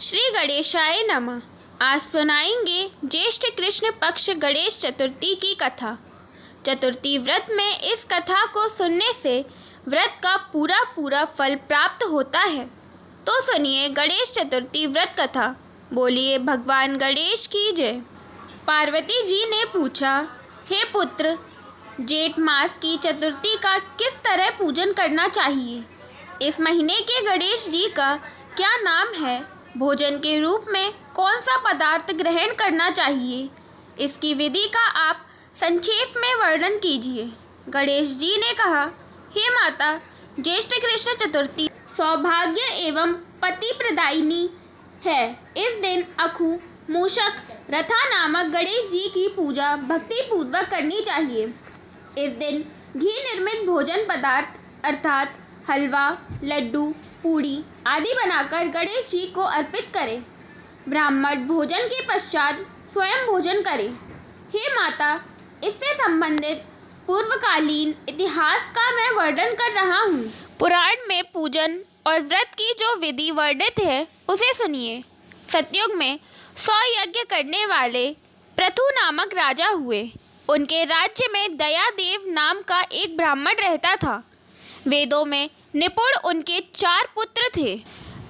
श्री गणेशाय नमः। आज सुनाएंगे ज्येष्ठ कृष्ण पक्ष गणेश चतुर्थी की कथा। चतुर्थी व्रत में इस कथा को सुनने से व्रत का पूरा पूरा फल प्राप्त होता है। तो सुनिए गणेश चतुर्थी व्रत कथा। बोलिए भगवान गणेश की जय। पार्वती जी ने पूछा, हे पुत्र, जेठ मास की चतुर्थी का किस तरह पूजन करना चाहिए? इस महीने के गणेश जी का क्या नाम है? भोजन के रूप में कौन सा पदार्थ ग्रहण करना चाहिए? इसकी विधि का आप संक्षेप में वर्णन कीजिए। गणेश जी ने कहा, हे माता, ज्येष्ठ कृष्ण चतुर्थी सौभाग्य एवं पति प्रदायिनी है। इस दिन अखु, मूषक, रथा नामक गणेश जी की पूजा भक्ति पूर्वक करनी चाहिए। इस दिन घी निर्मित भोजन पदार्थ अर्थात हलवा, लड्डू, पूड़ी आदि बनाकर गणेश जी को अर्पित करें। ब्राह्मण भोजन के पश्चात स्वयं भोजन करें। हे माता, इससे संबंधित पूर्वकालीन इतिहास का मैं वर्णन कर रहा हूँ। पुराण में पूजन और व्रत की जो विधि वर्णित है उसे सुनिए। सतयुग में 100 यज्ञ करने वाले पृथु नामक राजा हुए। उनके राज्य में दयादेव नाम का एक ब्राह्मण रहता था। वेदों में निपुण उनके 4 पुत्र थे।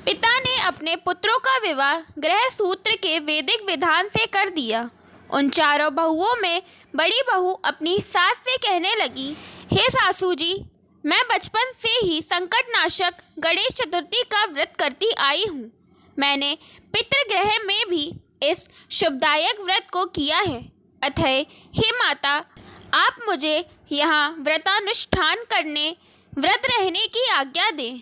पिता ने अपने पुत्रों का विवाह गृह सूत्र के वैदिक विधान से कर दिया। उन चारों बहुओं में बड़ी बहू अपनी सास से कहने लगी, हे सासू जी, मैं बचपन से ही संकटनाशक गणेश चतुर्थी का व्रत करती आई हूँ। मैंने पितृगृह में भी इस शुभदायक व्रत को किया है। अतः हे माता, आप मुझे यहाँ व्रतानुष्ठान करने, व्रत रहने की आज्ञा दें।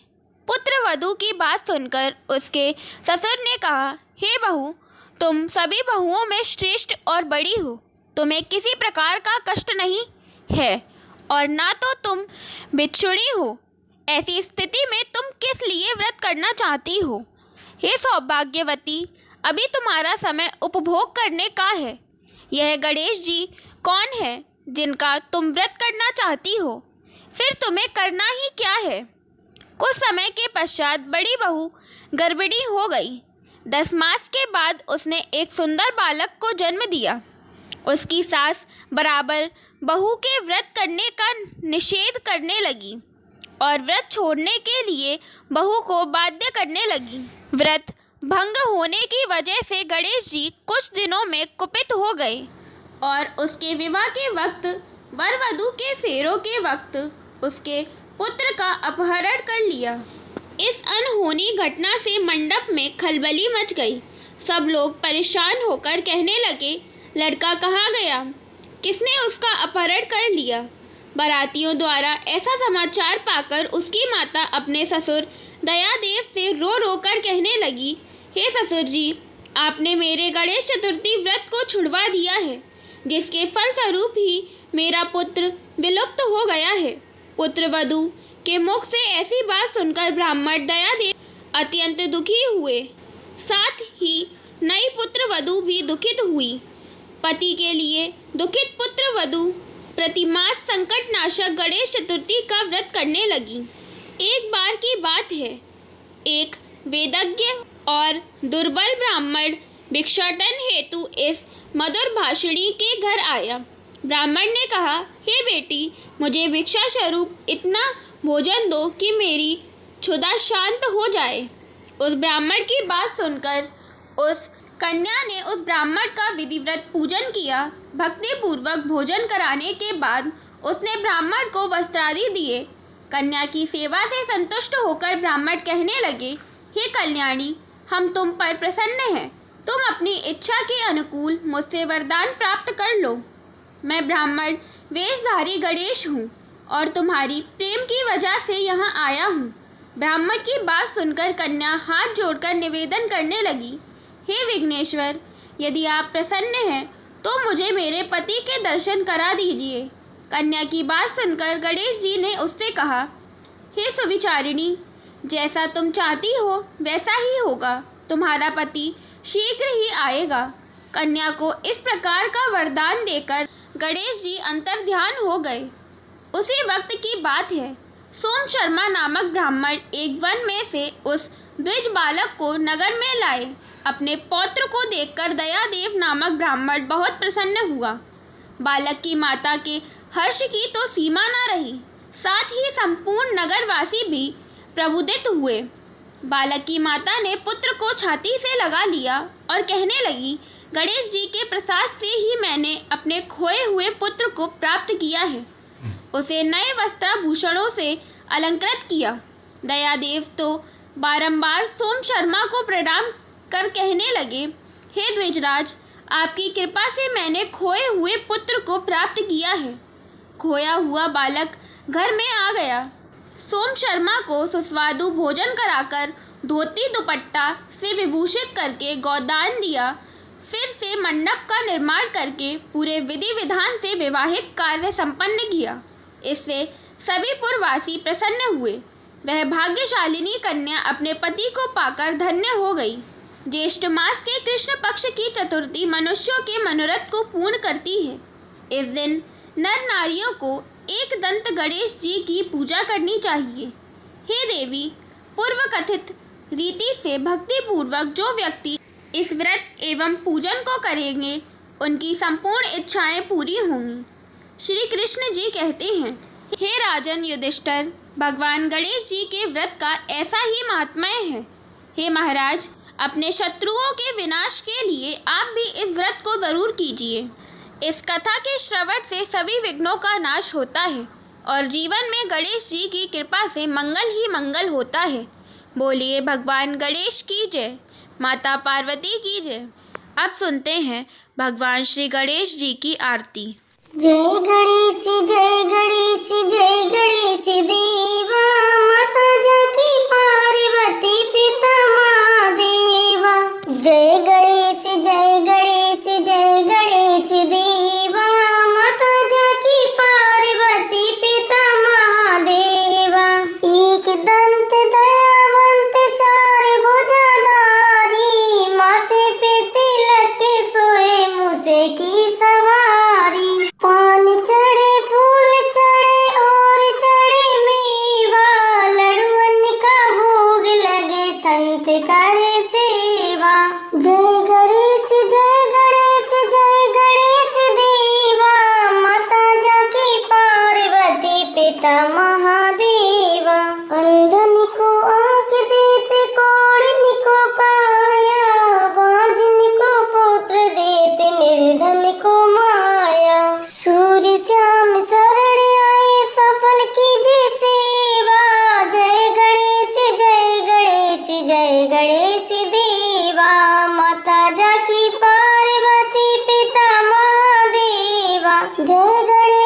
पुत्र वधू की बात सुनकर उसके ससुर ने कहा, हे बहू, तुम सभी बहुओं में श्रेष्ठ और बड़ी हो। तुम्हें किसी प्रकार का कष्ट नहीं है और ना तो तुम बिछुड़ी हो। ऐसी स्थिति में तुम किस लिए व्रत करना चाहती हो? हे सौभाग्यवती, अभी तुम्हारा समय उपभोग करने का है। यह गणेश जी कौन है जिनका तुम व्रत करना चाहती हो? फिर तुम्हें करना ही क्या है? कुछ समय के पश्चात बड़ी बहू गर्भिणी हो गई। 10 मास के बाद उसने एक सुंदर बालक को जन्म दिया। उसकी सास बराबर बहू के व्रत करने का निषेध करने लगी और व्रत छोड़ने के लिए बहू को बाध्य करने लगी। व्रत भंग होने की वजह से गणेश जी कुछ दिनों में कुपित हो गए और उसके विवाह के वक्त, वर वधू के फेरों के वक्त उसके पुत्र का अपहरण कर लिया। इस अनहोनी घटना से मंडप में खलबली मच गई। सब लोग परेशान होकर कहने लगे, लड़का कहाँ गया? किसने उसका अपहरण कर लिया? बारातियों द्वारा ऐसा समाचार पाकर उसकी माता अपने ससुर दयादेव से रो रो कर कहने लगी, हे ससुर जी, आपने मेरे गणेश चतुर्थी व्रत को छुड़वा दिया है, जिसके फलस्वरूप ही मेरा पुत्र विलुप्त हो गया है। पुत्र वधू के मुख से ऐसी बात सुनकर ब्राह्मण दयादेव अत्यंत दुखी हुए। साथ ही नई पुत्र वधू भी दुखित हुई। पति के लिए दुखित पुत्र वधू प्रतिमास संकटनाशक गणेश चतुर्थी का व्रत करने लगी। एक बार की बात है, एक वेदज्ञ और दुर्बल ब्राह्मण भिक्षाटन हेतु इस मधुर भाषिणी के घर आया। ब्राह्मण ने कहा, हे बेटी, मुझे भिक्षा स्वरूप इतना भोजन दो कि मेरी क्षुधा शांत हो जाए। उस ब्राह्मण की बात सुनकर उस कन्या ने उस ब्राह्मण का विधिव्रत पूजन किया। भक्ति पूर्वक भोजन कराने के बाद उसने ब्राह्मण को वस्त्रादि दिए। कन्या की सेवा से संतुष्ट होकर ब्राह्मण कहने लगे, हे कल्याणी, हम तुम पर प्रसन्न हैं। तुम अपनी इच्छा के अनुकूल मुझसे वरदान प्राप्त कर लो। मैं ब्राह्मण वेशधारी गणेश हूँ और तुम्हारी प्रेम की वजह से यहाँ आया हूँ। ब्राह्मण की बात सुनकर कन्या हाथ जोड़कर निवेदन करने लगी, हे विघ्नेश्वर, यदि आप प्रसन्न हैं तो मुझे मेरे पति के दर्शन करा दीजिए। कन्या की बात सुनकर गणेश जी ने उससे कहा, हे सुविचारिणी, जैसा तुम चाहती हो वैसा ही होगा। तुम्हारा पति शीघ्र ही आएगा। कन्या को इस प्रकार का वरदान देकर गणेश जी अंतर्ध्यान हो गए। उसी वक्त की बात है, सोम शर्मा नामक ब्राह्मण एक वन में से उस द्विज बालक को नगर में लाए। अपने पौत्र को देखकर दयादेव नामक ब्राह्मण बहुत प्रसन्न हुआ। बालक की माता के हर्ष की तो सीमा न रही, साथ ही संपूर्ण नगरवासी भी प्रबुद्धित हुए। बालक की माता ने पुत्र को छाती से लगा लिया और कहने लगी, गणेश जी के प्रसाद से ही मैंने अपने खोए हुए पुत्र को प्राप्त किया है। उसे नए वस्त्राभूषणों से अलंकृत किया। दयादेव तो बारंबार सोम शर्मा को प्रणाम कर कहने लगे, हे द्विजराज, आपकी कृपा से मैंने खोए हुए पुत्र को प्राप्त किया है। खोया हुआ बालक घर में आ गया। सोम शर्मा को सुस्वादु भोजन कराकर धोती दुपट्टा से विभूषित करके गोदान दिया। फिर से मंडप का निर्माण करके पूरे विधि विधान से विवाहिक कार्य संपन्न किया। इससे सभी पुरवासी प्रसन्न हुए। वह भाग्यशालिनी कन्या अपने पति को पाकर धन्य हो गई। ज्येष्ठ मास के कृष्ण पक्ष की चतुर्थी मनुष्यों के मनोरथ को पूर्ण करती है। इस दिन नर नारियों को एक दंत गणेश जी की पूजा करनी चाहिए। हे देवी, पूर्व कथित रीति से भक्ति पूर्वक जो व्यक्ति इस व्रत एवं पूजन को करेंगे, उनकी संपूर्ण इच्छाएं पूरी होंगी। श्री कृष्ण जी कहते हैं, हे राजन युधिष्ठिर, भगवान गणेश जी के व्रत का ऐसा ही महात्म्य है। हे महाराज, अपने शत्रुओं के विनाश के लिए आप भी इस व्रत को जरूर कीजिए। इस कथा के श्रवण से सभी विघ्नों का नाश होता है और जीवन में गणेश जी की कृपा से मंगल ही मंगल होता है। बोलिए भगवान गणेश की जय, माता पार्वती की जय। अब सुनते हैं भगवान श्री गणेश जी की आरती। जय गणेश जय गणेश जय गणेश देवा, माता जाकी पार्वती पिता महादेवा। जय गणेश जय गणेश जय गणेश देवा, माता जाकी पार्वती पिता महादेवा। एक दंत दयावंत चार भुजाधारी, माथे पे तिलक सोए मूसे की सवारी। पान चढ़े फूल चढ़े और चढ़े मेवा, लड्डुअन का भोग लगे संत करे सेवा। जय गणेश जय गणेश जय गणेश देवा, माता जाकी पार्वती पिता महादेवा। अंधन को आँख देते, कोढ़न को काया, बांझन को पुत्र देते, निर्धन को माया। सूर्य श्याम शरण आए, सफल कीजिए सेवा। जय गणेश जय गणेश जय गणेश देवा, माता जाकी पार्वती पिता महादेवा। जय गणेश